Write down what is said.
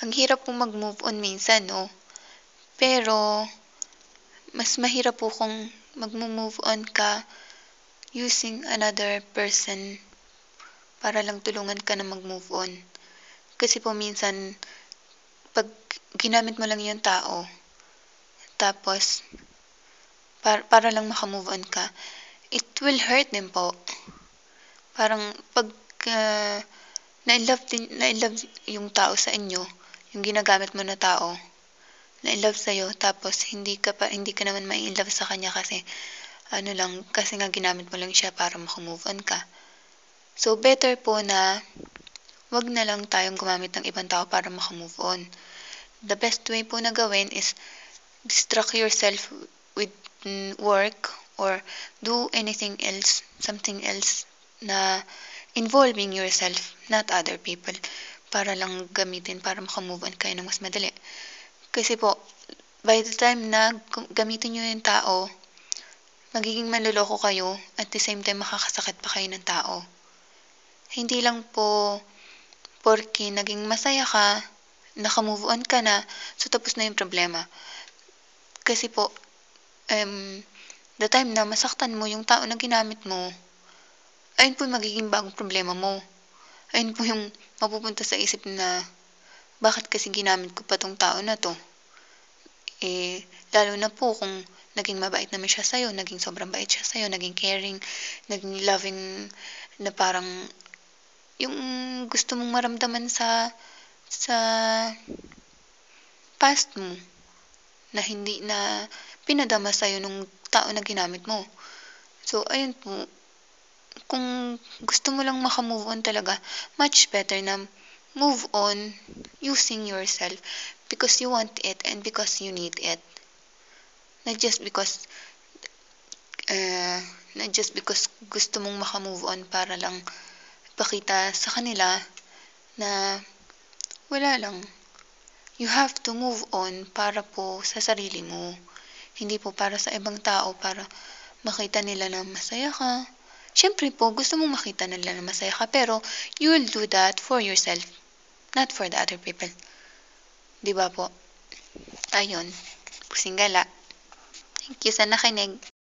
Ang hirap pong mag-move on minsan 'no, pero mas mahirap po kung magmo-move on ka using another person para lang tulungan ka na mag-move on. Kasi po minsan 'pag ginamit mo lang yung tao, tapos para lang maka-move on ka, it will hurt din po. Parang 'pag, ah, na-inlove yung tao sa inyo, yung ginagamit mo na tao, na-inlove sa'yo tapos hindi ka naman mai-inlove sa kanya kasi ano lang, kasi nga ginamit mo lang siya para maka-move on ka. So, better po na 'wag na lang tayong gumamit ng ibang tao para maka-move on. The best way po na gawin is distract yourself with work or do anything else, something else na involving yourself, not other people, para lang gamitin para maka-move on kayo ng mas madali. Kasi po, by the time na gamitin niyo yung tao, magiging manloloko kayo at the same time makakasakit pa kayo ng tao. Hindi lang po porke naging masaya ka, naka-move on ka na, so tapos na yung problema. Kasi po, the time na masaktan mo yung tao na ginamit mo, ayun po yung magiging bagong problema mo. Ayun po yung mapupunta sa isip na, bakit kasi ginamit ko pa 'tong tao na 'to? Lalo na po kung naging mabait naman siya sa'yo, naging sobrang bait siya sa'yo, naging caring, naging loving, na parang yung gusto mong maramdaman sa past mo na hindi na pinadama sa'yo nung tao na ginamit mo. So, ayun po, kung gusto mo lang maka-move on talaga, much better na move on using yourself because you want it and because you need it. Not just because gusto mong maka-move on para lang ipakita sa kanila na wala lang. You have to move on para po sa sarili mo. Hindi po para sa ibang tao para makita nila na masaya ka. Siyempre po, gusto mong makita nila na masaya ka, pero you will do that for yourself, not for the other people. Di ba po? Ayun. Pusing gala. Thank you sa nakinig.